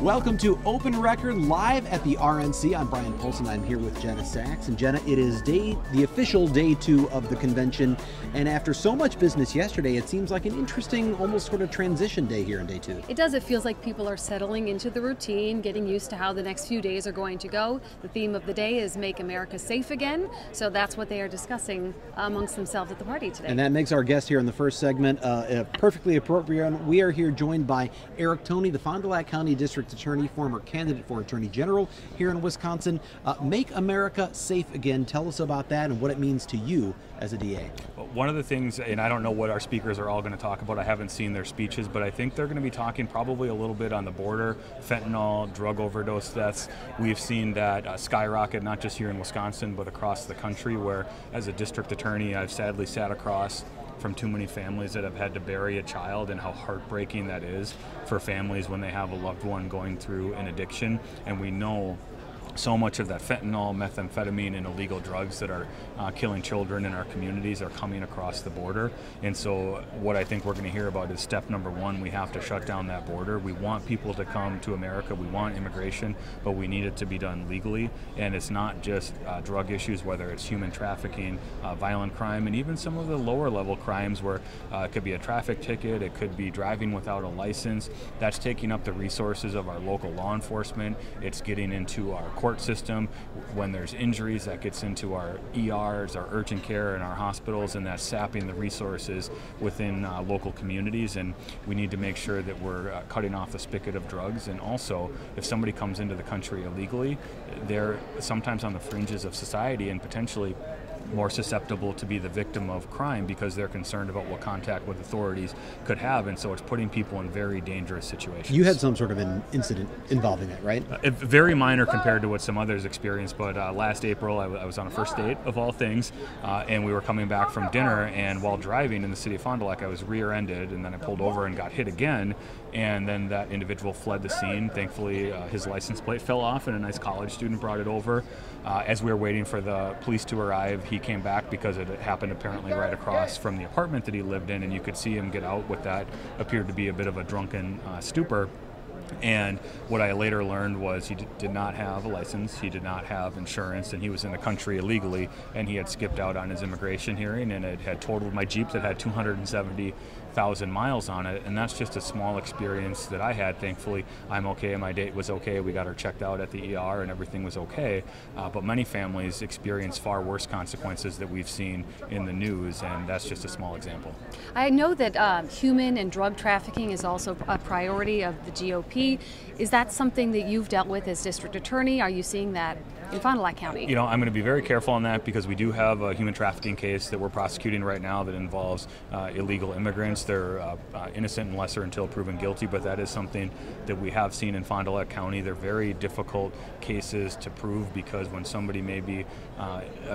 Welcome to Open Record live at the RNC. I'm Bryan Polcyn. I'm here with Jenna Sachs. And Jenna, it is the official day 2 of the convention. And after so much business yesterday, it seems like an interesting, almost sort of transition day here in day 2. It does. It feels like people are settling into the routine, getting used to how the next few days are going to go. The theme of the day is Make America Safe Again. So that's what they are discussing amongst themselves at the party today. And that makes our guest here in the first segment perfectly appropriate. We are here joined by Toney, the Fond du Lac County District Attorney, former candidate for Attorney General here in Wisconsin. Make America Safe Again. Tell us about that and what it means to you as a DA. One of the things, and I don't know what our speakers are all going to talk about, I haven't seen their speeches, but I think they're going to be talking probably a little bit on the border, fentanyl, drug overdose deaths. We've seen that skyrocket, not just here in Wisconsin, but across the country, where as a district attorney, I've sadly sat across from too many families that have had to bury a child, and how heartbreaking that is for families when they have a loved one going through an addiction. And we know so much of that fentanyl, methamphetamine, and illegal drugs that are killing children in our communities are coming across the border. And so what I think we're going to hear about is step number 1, we have to shut down that border. We want people to come to America, we want immigration, but we need it to be done legally. And it's not just drug issues, whether it's human trafficking, violent crime, and even some of the lower level crimes where it could be a traffic ticket, it could be driving without a license. That's taking up the resources of our local law enforcement. It's getting into our court system. When there's injuries, that gets into our ERs, our urgent care, and our hospitals, and that's sapping the resources within local communities. And we need to make sure that we're cutting off the spigot of drugs. And also, if somebody comes into the country illegally, they're sometimes on the fringes of society and potentially more susceptible to be the victim of crime because they're concerned about what contact with authorities could have, and so it's putting people in very dangerous situations. You had some sort of an incident involving that, right? Very minor compared to what some others experienced, but last April I was on a first date of all things, and we were coming back from dinner, and while driving in the city of Fond du Lac, I was rear-ended, and then I pulled over and got hit again, and then that individual fled the scene. Thankfully, his license plate fell off, and a nice college student brought it over. As we were waiting for the police to arrive, he came back because it happened apparently right across from the apartment that he lived in, and you could see him get out with that appeared to be a bit of a drunken stupor. And what I later learned was he did not have a license, he did not have insurance, and he was in the country illegally, and he had skipped out on his immigration hearing, and it had totaled my Jeep that had 270,000 miles on it. And that's just a small experience that I had. Thankfully, I'm okay, my date was okay, we got her checked out at the ER, and everything was okay. But many families experience far worse consequences that we've seen in the news, and that's just a small example. I know that human and drug trafficking is also a priority of the GOP. Is that something that you've dealt with as district attorney? Are you seeing that in Fond du Lac County? You know, I'm going to be very careful on that because we do have a human trafficking case that we're prosecuting right now that involves illegal immigrants. They're innocent and lesser until proven guilty, but that is something that we have seen in Fond du Lac County. They're very difficult cases to prove because when somebody may be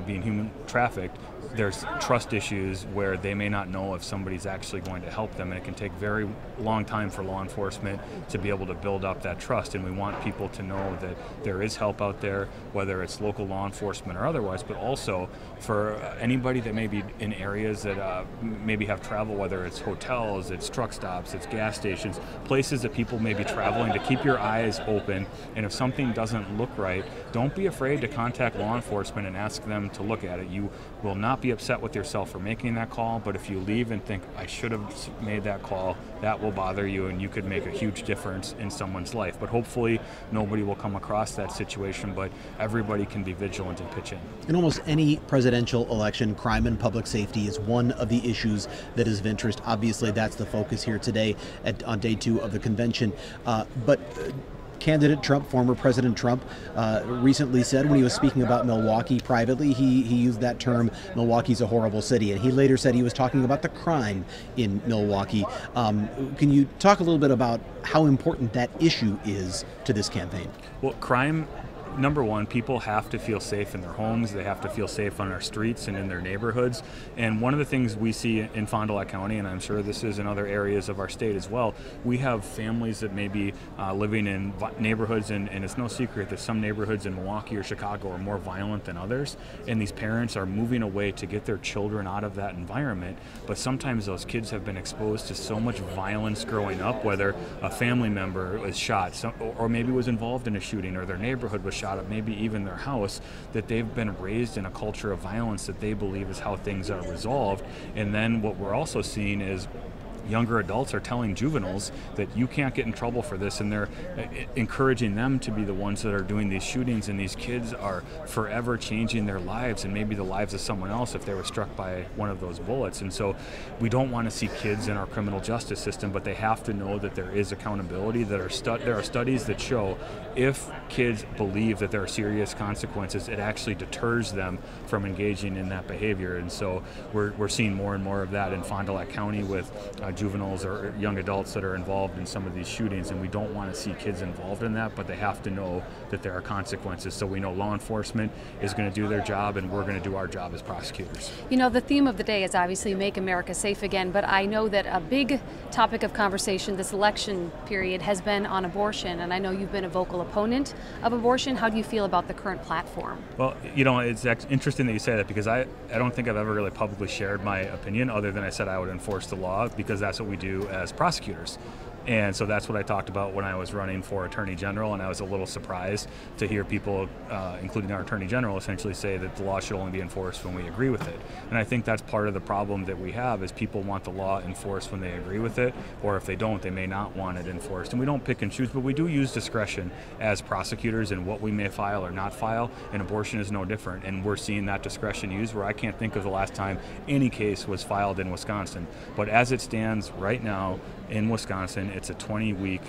being human trafficked, there's trust issues where they may not know if somebody's actually going to help them, and it can take very long time for law enforcement to be able to build up that trust. And we want people to know that there is help out there, whether it's local law enforcement or otherwise, but also for anybody that may be in areas that maybe have travel, whether it's hotels, it's truck stops, it's gas stations, places that people may be traveling, to keep your eyes open. And if something doesn't look right, don't be afraid to contact law enforcement and ask them to look at it. You will not be upset with yourself for making that call, but if you leave and think, I should have made that call, that will bother you, and you could make a huge difference in someone's life. But hopefully nobody will come across that situation, but everybody can be vigilant and pitch in. In almost any presidential election, crime and public safety is one of the issues that is of interest. Obviously, that's the focus here today on day 2 of the convention. But candidate Trump, former President Trump, recently said when he was speaking about Milwaukee privately, he used that term, Milwaukee's a horrible city, and he later said he was talking about the crime in Milwaukee. Can you talk a little bit about how important that issue is to this campaign? Well, crime number one, people have to feel safe in their homes. They have to feel safe on our streets and in their neighborhoods. And one of the things we see in Fond du Lac County, and I'm sure this is in other areas of our state as well, we have families that may be living in neighborhoods, and it's no secret that some neighborhoods in Milwaukee or Chicago are more violent than others. And these parents are moving away to get their children out of that environment. But sometimes those kids have been exposed to so much violence growing up, whether a family member was shot, or maybe was involved in a shooting, or their neighborhood was shot up, maybe even their house, that they've been raised in a culture of violence that they believe is how things are resolved. And then what we're also seeing is younger adults are telling juveniles that you can't get in trouble for this, and they're encouraging them to be the ones that are doing these shootings, and these kids are forever changing their lives and maybe the lives of someone else if they were struck by one of those bullets. And so we don't want to see kids in our criminal justice system, but they have to know that there is accountability. There are studies that show if kids believe that there are serious consequences, it actually deters them from engaging in that behavior. And so we're seeing more and more of that in Fond du Lac County with juveniles or young adults that are involved in some of these shootings, and we don't want to see kids involved in that, but they have to know that there are consequences. So we know law enforcement is going to do their job, and we're going to do our job as prosecutors. You know, the theme of the day is obviously Make America Safe Again, but I know that a big topic of conversation this election period has been on abortion, and I know you've been a vocal opponent of abortion. How do you feel about the current platform? Well, you know, it's interesting that you say that, because I don't think I've ever really publicly shared my opinion, other than I said I would enforce the law, because that's what we do as prosecutors. And so that's what I talked about when I was running for Attorney General, and I was a little surprised to hear people, including our Attorney General, essentially say that the law should only be enforced when we agree with it. And I think that's part of the problem that we have, is people want the law enforced when they agree with it, or if they don't, they may not want it enforced. And we don't pick and choose, but we do use discretion as prosecutors in what we may file or not file, and abortion is no different. And we're seeing that discretion used, where I can't think of the last time any case was filed in Wisconsin. But as it stands right now in Wisconsin, it's a 20-week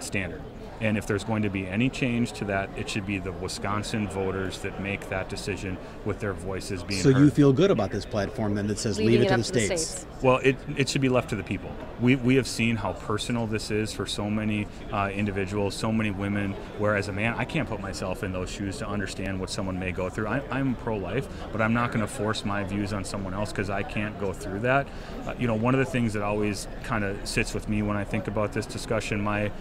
standard. And if there's going to be any change to that, it should be the Wisconsin voters that make that decision with their voices being heard. So you feel good about this platform then that says leave it to the states? Well, it should be left to the people. We have seen how personal this is for so many individuals, so many women, where as a man, I can't put myself in those shoes to understand what someone may go through. I'm pro-life, but I'm not going to force my views on someone else because I can't go through that. You know, one of the things that always kind of sits with me when I think about this discussion, my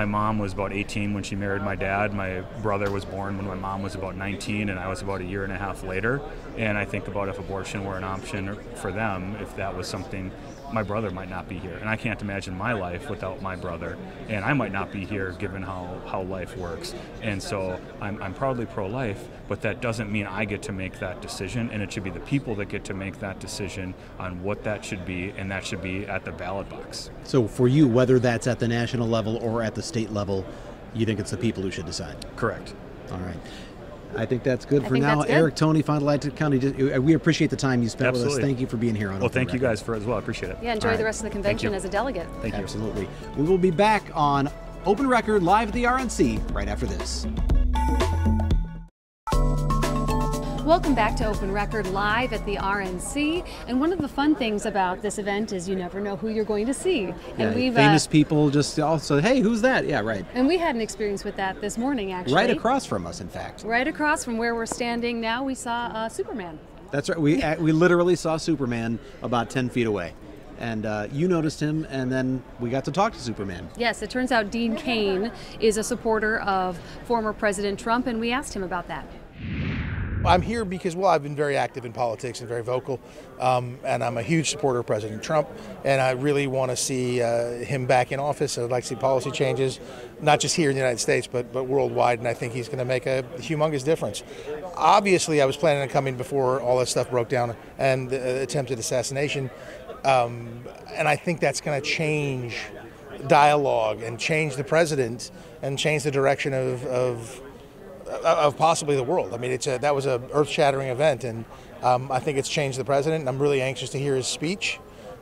mom was about 18 when she married my dad. My brother was born when my mom was about 19, and I was about a year and a half later. And I think about if abortion were an option for them, if that was something, my brother might not be here. And I can't imagine my life without my brother. And I might not be here given how life works. And so I'm proudly pro-life, but that doesn't mean I get to make that decision. And it should be the people that get to make that decision on what that should be, and that should be at the ballot box. So for you, whether that's at the national level or at the state level, you think it's the people who should decide? Correct. All right. I think that's good for now. Eric, Toney, Fond du Lac County, we appreciate the time you spent with us. Thank you for being here on Open Well, thank Record. you guys for as well. I appreciate it. Yeah, enjoy the rest of the convention as a delegate. Thank you. Absolutely. We will be back on Open Record live at the RNC right after this. Welcome back to Open Record live at the RNC. And one of the fun things about this event is you never know who you're going to see. And we've famous people just also, hey, who's that? Yeah, right. And we had an experience with that this morning, actually. Right across from us, in fact. Right across from where we're standing now, we saw Superman. That's right. We literally saw Superman about 10 feet away. And you noticed him, and then we got to talk to Superman. Yes, it turns out Dean Cain is a supporter of former President Trump, and we asked him about that. I'm here because, well, I've been very active in politics and very vocal, and I'm a huge supporter of President Trump, and I really want to see him back in office. I'd like to see policy changes, not just here in the United States, but worldwide, and I think he's going to make a humongous difference. Obviously, I was planning on coming before all this stuff broke down and the attempted assassination, and I think that's going to change dialogue and change the president and change the direction of possibly the world. I mean, that was an earth-shattering event, and I think it's changed the president. And I'm really anxious to hear his speech,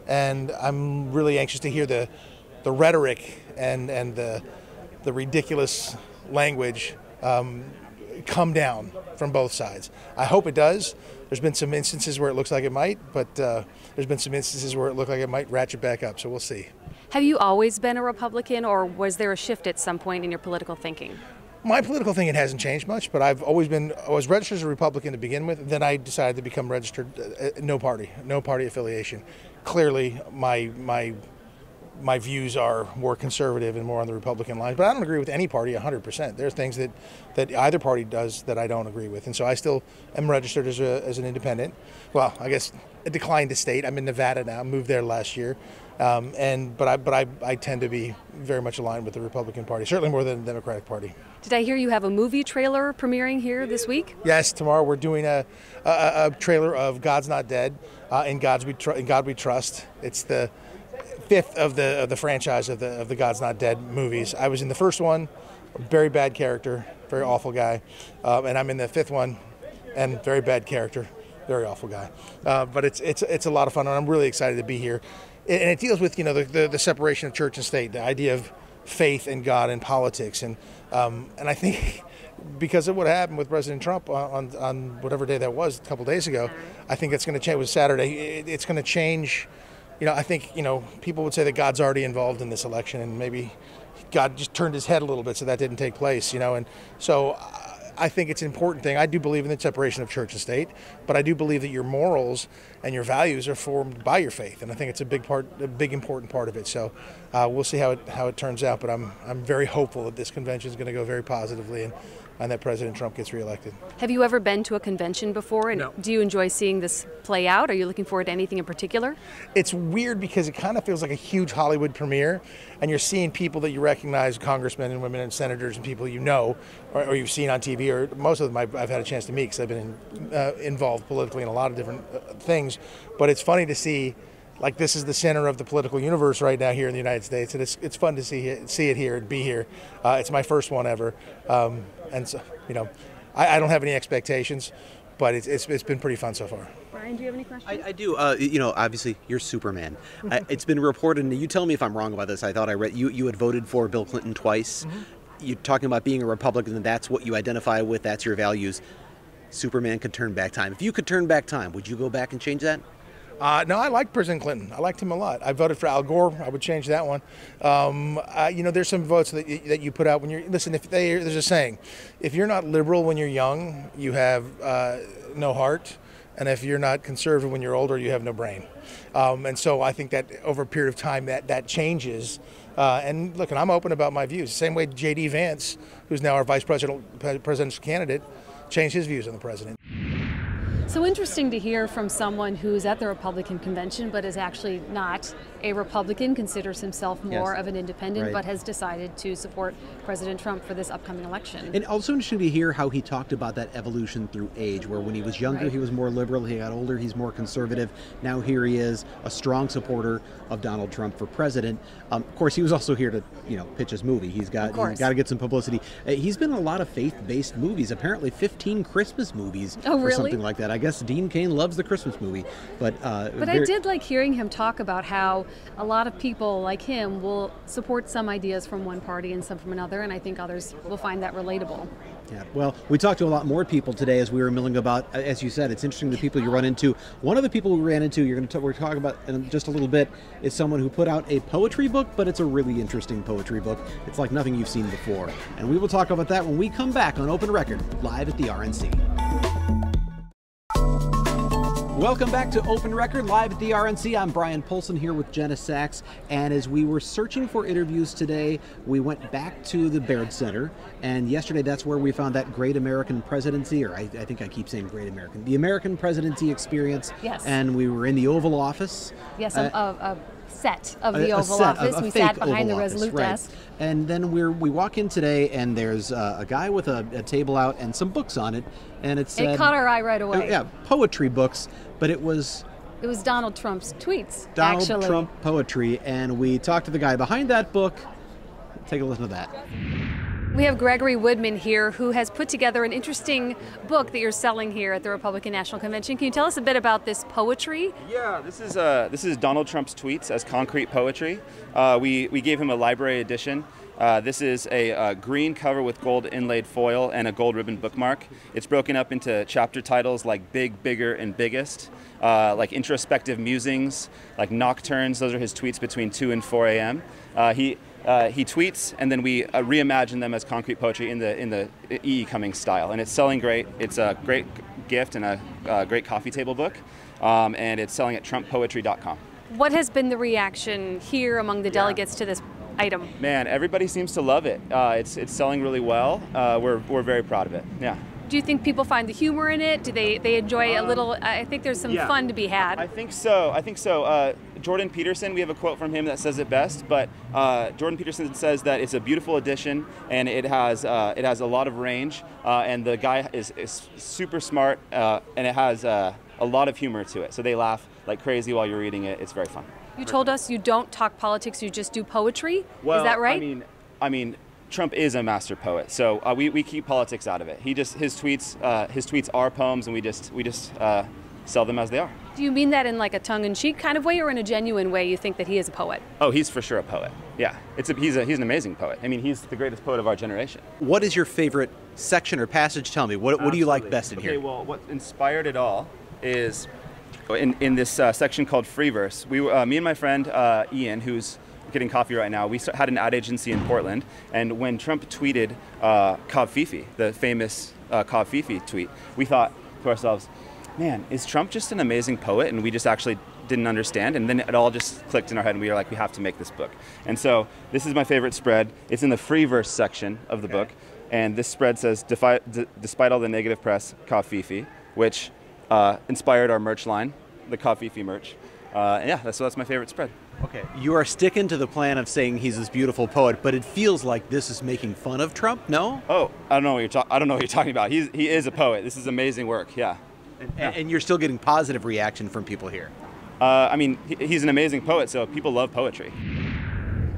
and I'm really anxious to hear the rhetoric and the ridiculous language come down from both sides. I hope it does. There's been some instances where it looks like it might, but there's been some instances where it looked like it might ratchet back up, so we'll see. Have you always been a Republican, or was there a shift at some point in your political thinking? My political thing, it hasn't changed much, but I was registered as a Republican to begin with. Then I decided to become registered no party affiliation. Clearly, my views are more conservative and more on the Republican line, but I don't agree with any party 100%. There's things that either party does that I don't agree with, and so I still am registered as an independent. Well, I guess a declined estate. I'm in Nevada now. Moved there last year, but I tend to be very much aligned with the Republican Party, certainly more than the Democratic Party. Did I hear you have a movie trailer premiering here this week? Yes, tomorrow we're doing a trailer of God's Not Dead, In God We Trust. It's the fifth of the franchise of the God's Not Dead movies. I was in the first one, very bad character, very awful guy, and I'm in the fifth one, and very bad character, very awful guy. But it's a lot of fun, and I'm really excited to be here. And it deals with the separation of church and state, the idea of faith and God and politics, and I think because of what happened with President Trump on whatever day that was a couple days ago, I think it's going to change. It was Saturday. It's going to change. I think people would say that God's already involved in this election, and maybe God just turned his head a little bit so that didn't take place. And so I think it's an important thing. I do believe in the separation of church and state, but I do believe that your morals and your values are formed by your faith, and I think it's a big important part of it. So we'll see how it turns out, but I'm very hopeful that this convention is going to go very positively and that President Trump gets reelected. Have you ever been to a convention before, and No. do you enjoy seeing this play out? Are you looking forward to anything in particular? It's weird because it kind of feels like a huge Hollywood premiere, and you're seeing people that you recognize, congressmen and women and senators and people or you've seen on TV, or most of them I've had a chance to meet because I've been involved politically in a lot of different things. But it's funny to see, like, this is the center of the political universe right now here in the United States, and it's fun to see it here and be here. It's my first one ever, and so I don't have any expectations, but it's been pretty fun so far. Bryan, do you have any questions? I do. Obviously, you're Superman. It's been reported, and you tell me if I'm wrong about this. I thought I read you had voted for Bill Clinton twice. Mm-hmm. You're talking about being a Republican, and that's what you identify with. That's your values. Superman could turn back time. If you could turn back time, would you go back and change that? No, I like President Clinton. I liked him a lot. I voted for Al Gore. I would change that one. There's some votes that you put out when you're listen. There's a saying: if you're not liberal when you're young, you have no heart, and if you're not conservative when you're older, you have no brain. And so I think that over a period of time that changes. And look, and I'm open about my views. Same way J.D. Vance, who's now our presidential candidate, changed his views on the president. So interesting to hear from someone who's at the Republican convention but is actually not a Republican, considers himself more of an independent, Right. but has decided to support President Trump for this upcoming election. And also interesting to hear how he talked about that evolution through age, where when he was younger, Right. he was more liberal. He got older, he's more conservative. Now here he is, a strong supporter of Donald Trump for president. Of course, he was also here to, pitch his movie. He's got to get some publicity. He's been in a lot of faith-based movies. Apparently, 15 Christmas movies Oh, or really? something like that. I guess Dean Cain loves the Christmas movie, but I did like hearing him talk about how a lot of people like him will support some ideas from one party and some from another, and I think others will find that relatable. Yeah, well, we talked to a lot more people today as we were milling about. As you said, it's interesting the people you run into. One of the people we ran into, we're talking about in just a little bit, is someone who put out a poetry book, but it's a really interesting poetry book. It's like nothing you've seen before. And we will talk about that when we come back on Open Record, live at the RNC. Welcome back to Open Record, live at the RNC. I'm Bryan Polcyn here with Jenna Sachs, and as we were searching for interviews today, we went back to the Baird Center, and yesterday that's where we found that Great American Presidency, or I think I keep saying Great American, the American Presidency Experience. Yes. And we were in the Oval Office. Yes, a set of the Oval Office. We sat behind the Resolute desk. And then we walk in today, and there's a guy with a table out and some books on it, and it said... It caught our eye right away. Yeah, poetry books, but it was... It was Donald Trump's tweets, Donald actually. Trump poetry, and we talked to the guy behind that book. Take a listen to that. We have Gregory Woodman here, who has put together an interesting book that you're selling here at the Republican National Convention. Can you tell us a bit about this poetry? Yeah, this is Donald Trump's tweets as concrete poetry. We gave him a library edition. This is a green cover with gold inlaid foil and a gold ribbon bookmark. It's broken up into chapter titles like Big, Bigger, and Biggest, like Introspective Musings, like Nocturnes. Those are his tweets between 2 and 4 a.m. he tweets, and then we reimagine them as concrete poetry in the E. Cummings style, and it's selling great. It's a great gift and a great coffee table book, and it's selling at TrumpPoetry.com. What has been the reaction here among the delegates to this item? Man, everybody seems to love it. It's selling really well. We're very proud of it. Yeah. Do you think people find the humor in it? Do they enjoy a little? I think there's some fun to be had. I think so. Jordan Peterson, we have a quote from him that says it best. But Jordan Peterson says that it's a beautiful edition and it has a lot of range. And the guy is super smart and it has a lot of humor to it. So they laugh like crazy while you're reading it. It's very fun. You told us you don't talk politics, you just do poetry. Well, is that right? I mean, Trump is a master poet, so we keep politics out of it. His tweets are poems, and we just sell them as they are. Do you mean that in like a tongue-in-cheek kind of way, or in a genuine way? You think that he is a poet? Oh, he's for sure a poet. Yeah, he's an amazing poet. I mean, he's the greatest poet of our generation. What is your favorite section or passage? Tell me. What do you like best in here? Okay, well, what inspired it all is in this section called Free Verse. Me and my friend Ian, who's getting coffee right now, we had an ad agency in Portland, and when Trump tweeted Kav Fifi, the famous Kav Fifi tweet, we thought to ourselves, man, is Trump just an amazing poet? And we just actually didn't understand, and then it all just clicked in our head, and we were like, we have to make this book. And so this is my favorite spread. It's in the Free Verse section of the book, and this spread says, despite all the negative press, Kav Fifi, which inspired our merch line, the Kav Fifi merch. And yeah, that's my favorite spread. Okay, you are sticking to the plan of saying he's this beautiful poet, but it feels like this is making fun of Trump. No? Oh, I don't know what you're talking about. He is a poet. This is amazing work. Yeah. And you're still getting positive reaction from people here. I mean, he's an amazing poet, so people love poetry.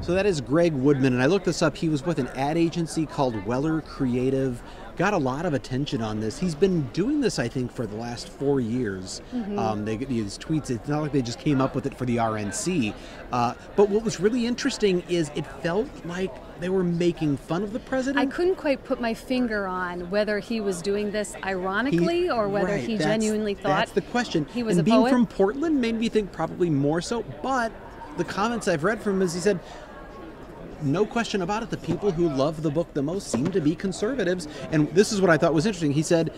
So that is Greg Woodman, and I looked this up. He was with an ad agency called Weller Creative. Got a lot of attention on this. He's been doing this, I think, for the last 4 years. They get these tweets. It's not like they just came up with it for the RNC. But what was really interesting is it felt like they were making fun of the president. I couldn't quite put my finger on whether he was doing this ironically or whether he genuinely thought that's the question. He was and a poet. Being from Portland made me think probably more so. But the comments I've read from him is he said, no question about it, the people who love the book the most seem to be conservatives. And this is what I thought was interesting. He said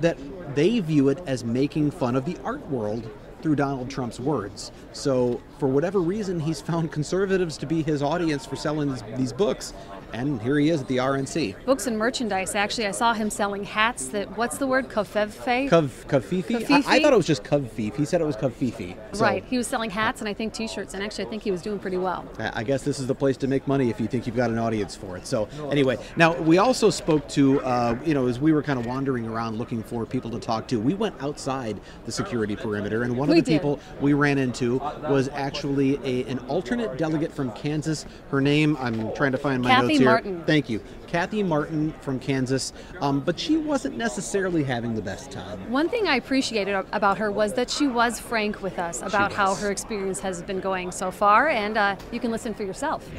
that they view it as making fun of the art world through Donald Trump's words. So for whatever reason, he's found conservatives to be his audience for selling these books. And here he is at the RNC. Books and merchandise. Actually, I saw him selling hats that, what's the word? Kafevfe? Kafifi? I thought it was just Kafifi. He said it was Kafifi. So, right. He was selling hats and I think t-shirts, and actually I think he was doing pretty well. I guess this is the place to make money if you think you've got an audience for it. So anyway, now we also spoke to, as we were kind of wandering around looking for people to talk to, we went outside the security perimeter, and one of the people we ran into was actually an alternate delegate from Kansas. Her name, I'm trying to find my notes here. Martin. Thank you. Kathy Martin from Kansas, but she wasn't necessarily having the best time. One thing I appreciated about her was that she was frank with us about how her experience has been going so far, and you can listen for yourself.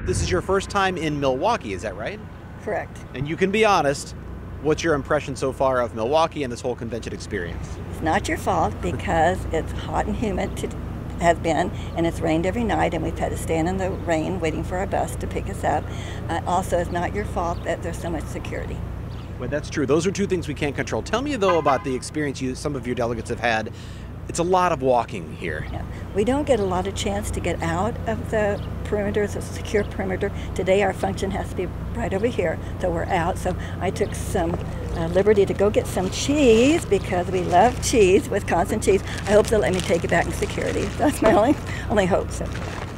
This is your first time in Milwaukee, is that right? Correct. And you can be honest, what's your impression so far of Milwaukee and this whole convention experience? It's not your fault because it's hot and humid has been, and it's rained every night, and we've had to stand in the rain waiting for our bus to pick us up. Also, it's not your fault that there's so much security. Well, that's true. Those are two things we can't control. Tell me, though, about the experience some of your delegates have had. It's a lot of walking here. Yeah. We don't get a lot of chance to get out of the perimeter, it's a secure perimeter. Today our function has to be right over here, so we're out. So I took some liberty to go get some cheese because we love cheese, Wisconsin cheese. I hope they'll let me take it back in security. That's my only hope. So.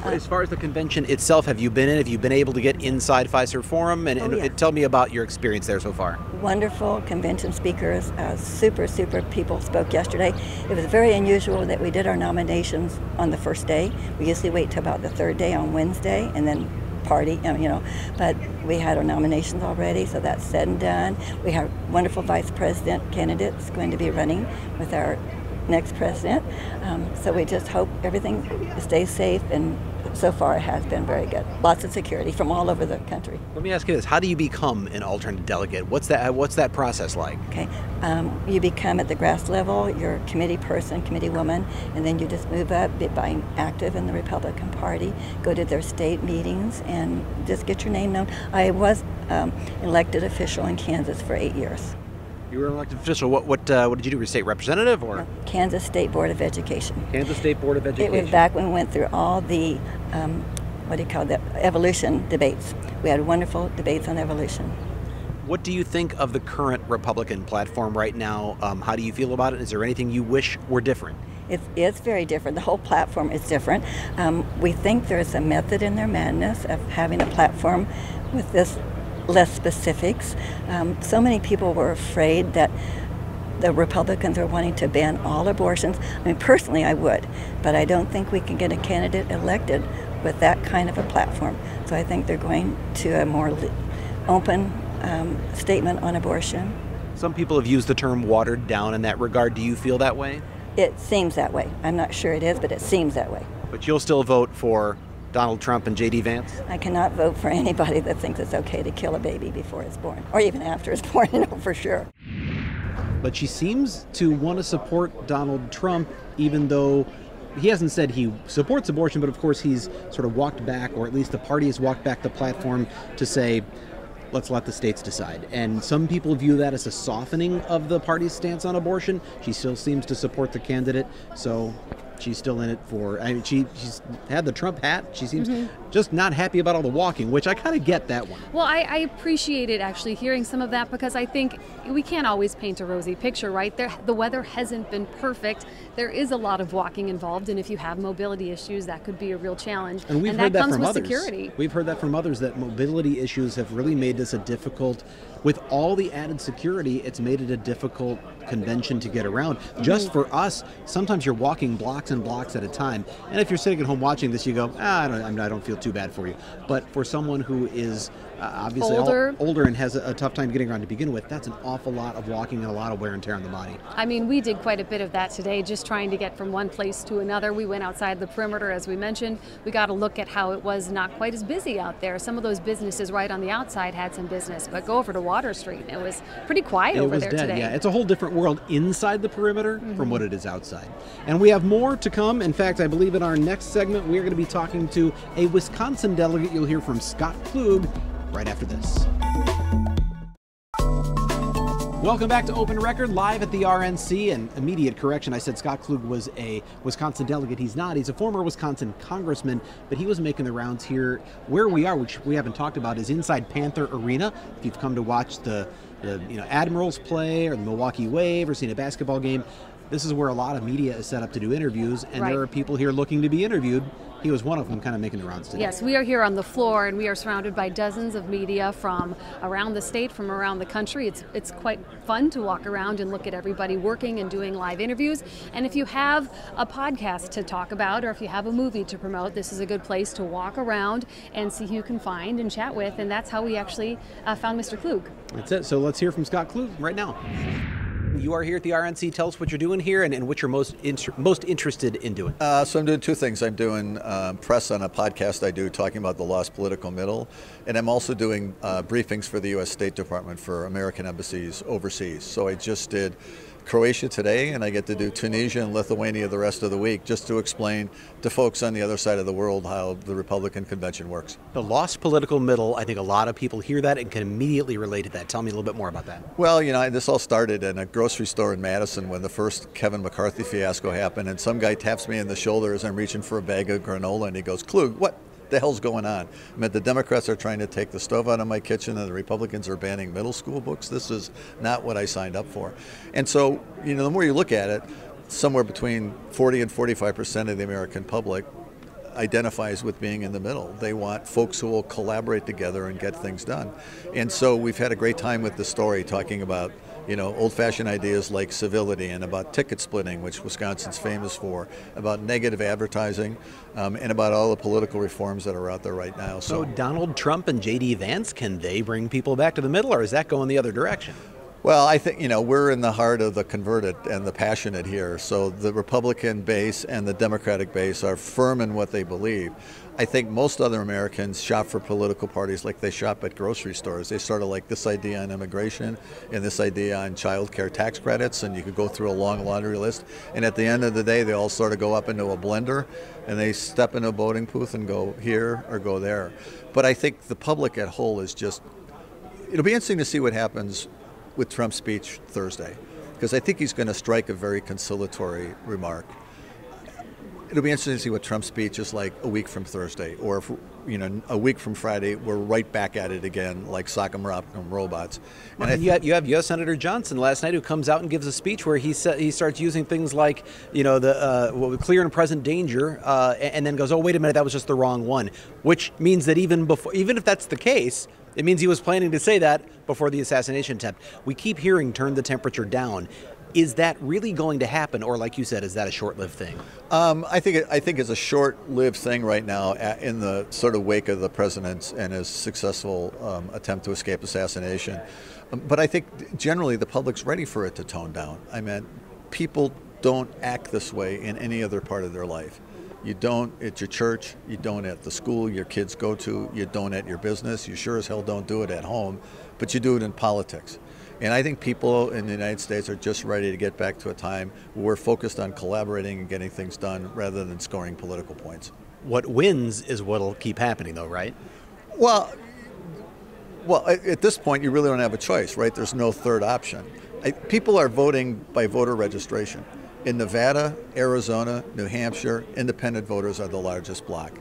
As far as the convention itself, have you been in? Have you been able to get inside Pfizer Forum? And tell me about your experience there so far. Wonderful convention speakers, super people spoke yesterday. It was very unusual that we did our nominations on the first day. We usually wait till about the third day on Wednesday and then party, but we had our nominations already, so that's said and done. We have wonderful vice president candidates going to be running with our next president. So we just hope everything stays safe and so far it has been very good. Lots of security from all over the country. Let me ask you this: how do you become an alternate delegate? What's that process like? Okay, you become at the grass level, you're a committee person, committee woman, and then you just move up by being active in the Republican Party, go to their state meetings, and just get your name known. I was elected official in Kansas for 8 years. You were an elected official. What did you do? Were you state representative or? No, Kansas State Board of Education. Kansas State Board of Education. It was back when we went through all the, what do you call that, evolution debates. We had wonderful debates on evolution. What do you think of the current Republican platform right now? How do you feel about it? Is there anything you wish were different? It's very different. The whole platform is different. We think there's a method in their madness of having a platform with this less specifics. So many people were afraid that the Republicans are wanting to ban all abortions. I mean, personally, I would, but I don't think we can get a candidate elected with that kind of a platform. So I think they're going to a more open statement on abortion. Some people have used the term watered down in that regard. Do you feel that way? It seems that way. I'm not sure it is, but it seems that way. But you'll still vote for Donald Trump and J.D. Vance? I cannot vote for anybody that thinks it's okay to kill a baby before it's born, or even after it's born, for sure. But she seems to want to support Donald Trump, even though he hasn't said he supports abortion, but of course he's sort of walked back, or at least the party has walked back the platform to say, let's let the states decide. And some people view that as a softening of the party's stance on abortion. She still seems to support the candidate, so she's still in it for, I mean, she's had the Trump hat. She seems just not happy about all the walking, which I kind of get that one. Well, I appreciated actually hearing some of that, because I think we can't always paint a rosy picture, right? The weather hasn't been perfect. There is a lot of walking involved, and if you have mobility issues, that could be a real challenge. And we've heard that comes from with others. Security. We've heard that from others, that mobility issues have really made this a difficult, with all the added security, it's made it a difficult convention to get around. Just for us, sometimes you're walking blocks and blocks at a time. And if you're sitting at home watching this, you go, I don't feel too bad for you. But for someone who is obviously older and has a tough time getting around to begin with, that's an awful lot of walking and a lot of wear and tear on the body. I mean, we did quite a bit of that today, just trying to get from one place to another. We went outside the perimeter, as we mentioned. We got a look at how it was not quite as busy out there. Some of those businesses right on the outside had some business, but go over to Water Street, it was pretty quiet over there today. Yeah, it's a whole different world inside the perimeter from what it is outside. And we have more to come. In fact, I believe in our next segment, we're going to be talking to a Wisconsin delegate. You'll hear from Scott Klug right after this. Welcome back to Open Record, live at the RNC. And immediate correction, I said Scott Klug was a Wisconsin delegate. He's not. He's a former Wisconsin congressman, but he was making the rounds here. Where we are, which we haven't talked about, is inside Panther Arena. If you've come to watch the Admirals play or the Milwaukee Wave or seen a basketball game, this is where a lot of media is set up to do interviews, and there are people here looking to be interviewed. He was one of them, kind of making the rounds today. Yes, we are here on the floor, and we are surrounded by dozens of media from around the state, from around the country. It's quite fun to walk around and look at everybody working and doing live interviews. And if you have a podcast to talk about, or if you have a movie to promote, this is a good place to walk around and see who you can find and chat with. And that's how we actually found Mr. Klug. That's it. So let's hear from Scott Klug right now. You are here at the RNC. Tell us what you're doing here and what you're most interested in doing. So I'm doing two things. I'm doing press on a podcast I do talking about the lost political middle, and I'm also doing briefings for the U.S. State Department for American embassies overseas. So I just did Croatia today, and I get to do Tunisia and Lithuania the rest of the week, just to explain to folks on the other side of the world how the Republican convention works. The lost political middle, I think a lot of people hear that and can immediately relate to that. Tell me a little bit more about that. Well, this all started in a grocery store in Madison when the first Kevin McCarthy fiasco happened, and some guy taps me in the shoulder as I'm reaching for a bag of granola, and he goes, "Klug, what the hell's going on? I mean, the Democrats are trying to take the stove out of my kitchen, and the Republicans are banning middle school books. This is not what I signed up for." And so, the more you look at it, somewhere between 40 and 45% of the American public identifies with being in the middle. They want folks who will collaborate together and get things done. And so we've had a great time with the story, talking about old-fashioned ideas like civility, and about ticket splitting, which Wisconsin's famous for, about negative advertising, and about all the political reforms that are out there right now. So Donald Trump and J.D. Vance, can they bring people back to the middle, or is that going the other direction? Well, I think, we're in the heart of the converted and the passionate here. So the Republican base and the Democratic base are firm in what they believe. I think most other Americans shop for political parties like they shop at grocery stores. They sort of like this idea on immigration and this idea on child care tax credits, and you could go through a long laundry list. And at the end of the day, they all sort of go up into a blender and they step into a voting booth and go here or go there. But I think the public at whole is just, it'll be interesting to see what happens with Trump's speech Thursday, because I think he's going to strike a very conciliatory remark. It'll be interesting to see what Trump's speech is like a week from Thursday, or if, a week from Friday, we're right back at it again, like sock'em rock'em robots. And you have U.S. Senator Johnson last night, who comes out and gives a speech where he starts using things like, the clear and present danger, and then goes, oh, wait a minute, that was just the wrong one, which means that even if that's the case, it means he was planning to say that before the assassination attempt. We keep hearing turn the temperature down. Is that really going to happen, or like you said, is that a short-lived thing? I think it's a short-lived thing right now in the sort of wake of the president and his successful attempt to escape assassination. But I think generally the public's ready for it to tone down. I mean, people don't act this way in any other part of their life. You don't at your church, you don't at the school your kids go to, you don't at your business, you sure as hell don't do it at home, but you do it in politics. And I think people in the United States are just ready to get back to a time where we're focused on collaborating and getting things done rather than scoring political points. What wins is what'll keep happening, though, right? Well, at this point, you really don't have a choice, right? There's no third option. People are voting by voter registration. In Nevada, Arizona, New Hampshire, independent voters are the largest bloc.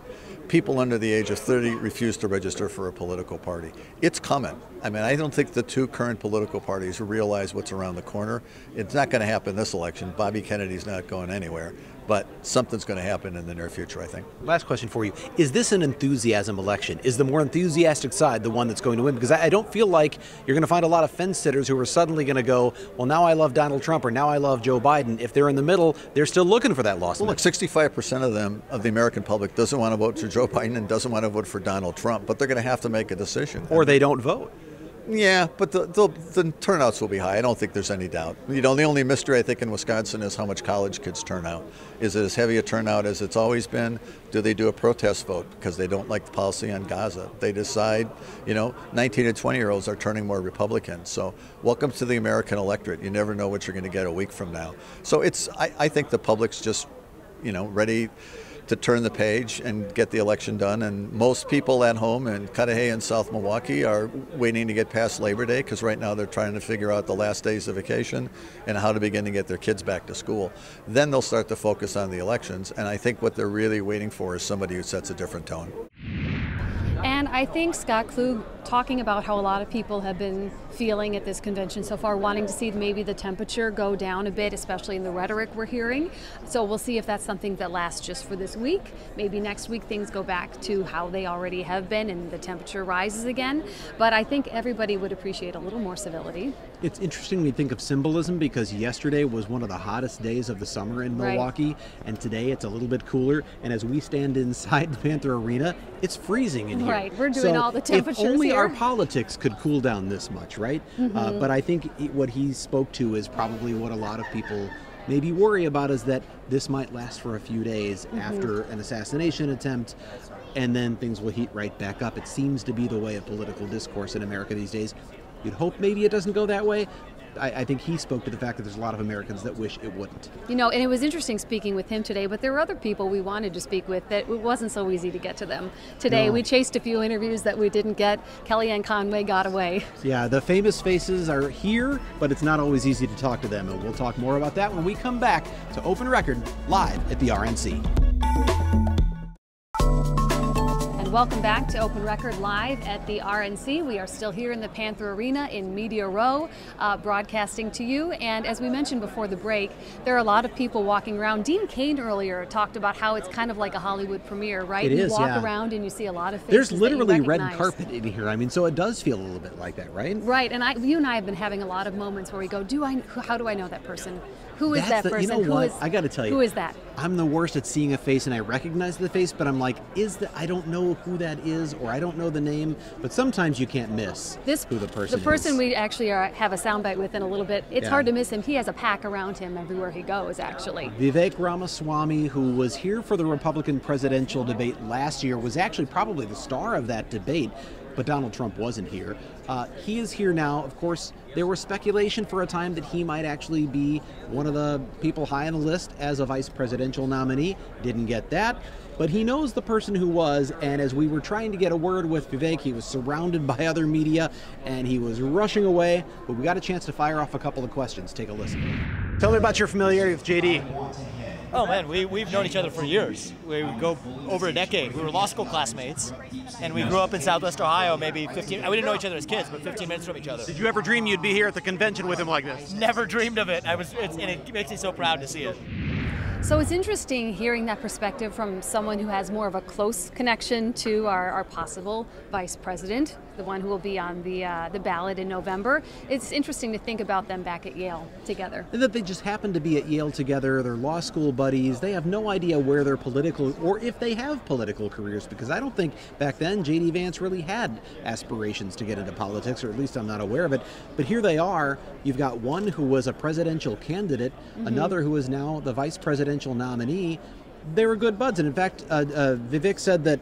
People under the age of 30 refuse to register for a political party. It's coming. I mean, I don't think the two current political parties realize what's around the corner. It's not going to happen this election. Bobby Kennedy's not going anywhere. But something's going to happen in the near future, I think. Last question for you. Is this an enthusiasm election? Is the more enthusiastic side the one that's going to win? Because I don't feel like you're going to find a lot of fence sitters who are suddenly going to go, well, now I love Donald Trump or now I love Joe Biden. If they're in the middle, they're still looking for that lost. Well, look, 65% of the American public doesn't want to vote for Joe Biden and doesn't want to vote for Donald Trump, but they're going to have to make a decision. Or they don't vote. Yeah, but the turnouts will be high. I don't think there's any doubt. The only mystery I think in Wisconsin is how much college kids turn out. Is it as heavy a turnout as it's always been? Do they do a protest vote because they don't like the policy on Gaza? They decide, 19 and 20-year-olds are turning more Republican. So welcome to the American electorate. You never know what you're going to get a week from now. So I think the public's just, ready to turn the page and get the election done. And most people at home in Cudahy and South Milwaukee are waiting to get past Labor Day because right now they're trying to figure out the last days of vacation and how to begin to get their kids back to school. Then they'll start to focus on the elections. And I think what they're really waiting for is somebody who sets a different tone. And I think Scott Klug talking about how a lot of people have been feeling at this convention so far, wanting to see maybe the temperature go down a bit, especially in the rhetoric we're hearing. So we'll see if that's something that lasts just for this week. Maybe next week things go back to how they already have been and the temperature rises again. But I think everybody would appreciate a little more civility. It's interesting when you think of symbolism because yesterday was one of the hottest days of the summer in Milwaukee, right. And today it's a little bit cooler. And as we stand inside the Panther Arena, it's freezing in here. Right, we're doing all the temperatures if only here. Our politics could cool down this much, right? Mm-hmm. But I think what he spoke to is probably what a lot of people maybe worry about, is that this might last for a few days after an assassination attempt, and then things will heat right back up. It seems to be the way of political discourse in America these days. You'd hope maybe it doesn't go that way. I think he spoke to the fact that there's a lot of Americans that wish it wouldn't. And it was interesting speaking with him today, but there were other people we wanted to speak with that it wasn't so easy to get to them. Today, we chased a few interviews that we didn't get. Kellyanne Conway got away. Yeah, the famous faces are here, but it's not always easy to talk to them, and we'll talk more about that when we come back to Open Record live at the RNC. Welcome back to Open Record live at the RNC. We are still here in the Panther Arena in Media Row, broadcasting to you. And as we mentioned before the break, there are a lot of people walking around. Dean Cain earlier talked about how it's kind of like a Hollywood premiere, right? It is, you walk around and you see a lot of faces. There's literally that you red recognize. carpet in here. I mean, so it does feel a little bit like that, right? Right. And you and I have been having a lot of moments where we go, how do I know that person? Who is that person? You know what? I got to tell you. Who is that? I'm the worst at seeing a face, and I recognize the face, but I'm like, I don't know who that is, or I don't know the name. But sometimes you can't miss who the person is. The person we actually have a soundbite with in a little bit. It's hard to miss him. He has a pack around him everywhere he goes, actually. Vivek Ramaswamy, who was here for the Republican presidential debate last year, was actually probably the star of that debate. But Donald Trump wasn't here. He is here now. Of course, there was speculation for a time that he might actually be one of the people high on the list as a vice presidential nominee. Didn't get that. But he knows the person who was, and as we were trying to get a word with Vivek, he was surrounded by other media, and he was rushing away. But we got a chance to fire off a couple of questions. Take a listen. Tell me about your familiarity with JD. Oh man, we've known each other for years. We go over a decade. We were law school classmates, and we grew up in Southwest Ohio. Maybe 15. We didn't know each other as kids, but 15 minutes from each other. Did you ever dream you'd be here at the convention with him like this? Never dreamed of it. And it makes me so proud to see it. So it's interesting hearing that perspective from someone who has more of a close connection to our possible vice president, the one who will be on the ballot in November. It's interesting to think about them back at Yale together. And that they just happen to be at Yale together. They're law school buddies. They have no idea where their political, or if they have political careers, because I don't think back then J.D. Vance really had aspirations to get into politics, or at least I'm not aware of it. But here they are. You've got one who was a presidential candidate, another who is now the vice presidential nominee. They were good buds, and in fact, Vivek said that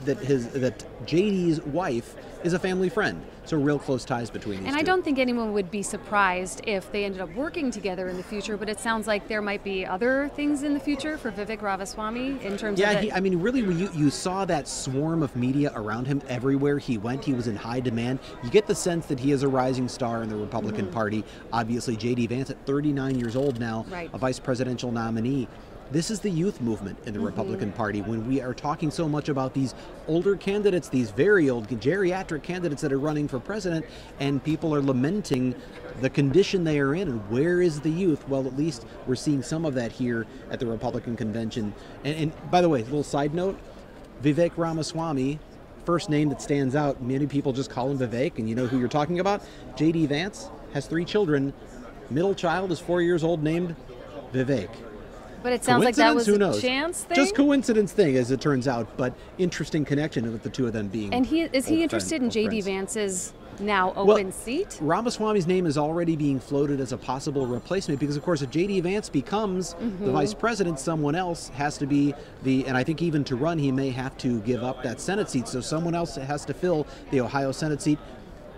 that JD's wife is a family friend. So real close ties between these two. And I don't think anyone would be surprised if they ended up working together in the future, but it sounds like there might be other things in the future for Vivek Ramaswamy in terms of... Yeah, I mean, really, you saw that swarm of media around him everywhere he went. He was in high demand. You get the sense that he is a rising star in the Republican Party. Obviously, J.D. Vance, at 39 years old now, a vice presidential nominee. This is the youth movement in the Republican Party. When we are talking so much about these older candidates, these very old geriatric candidates that are running for president, and people are lamenting the condition they are in and where is the youth? Well, at least we're seeing some of that here at the Republican convention. And by the way, a little side note, Vivek Ramaswamy, first name that stands out, many people just call him Vivek, and you know who you're talking about? J.D. Vance has 3 children. Middle child is 4 years old, named Vivek. But it sounds like that was a chance thing? Just coincidence thing, as it turns out, but interesting connection with the two of them being. And is he interested in J.D. Vance's now open seat? Ramaswamy's name is already being floated as a possible replacement because, of course, if J.D. Vance becomes the vice president, someone else has to be and I think even to run, he may have to give up that Senate seat. So someone else has to fill the Ohio Senate seat.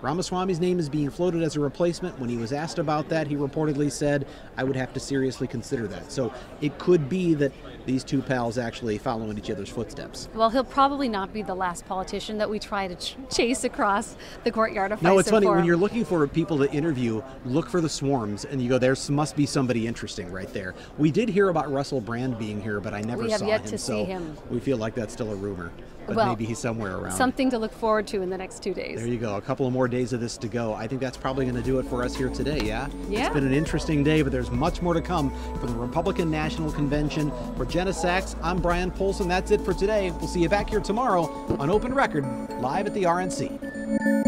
Ramaswamy's name is being floated as a replacement. When he was asked about that, he reportedly said, I would have to seriously consider that. So it could be that these two pals actually follow in each other's footsteps. Well, he'll probably not be the last politician that we try to chase across the courtyard of FOX6. No, it's funny, when you're looking for people to interview, look for the swarms, and you go, there must be somebody interesting right there. We did hear about Russell Brand being here, but I never saw him. We have yet to see him. We feel like that's still a rumor. But well, maybe he's somewhere around. Something to look forward to in the next 2 days. There you go. A couple of more days of this to go. I think that's probably going to do it for us here today, yeah? Yeah. It's been an interesting day, but there's much more to come from the Republican National Convention. For Jenna Sachs, I'm Bryan Polcyn. That's it for today. We'll see you back here tomorrow on Open Record, live at the RNC.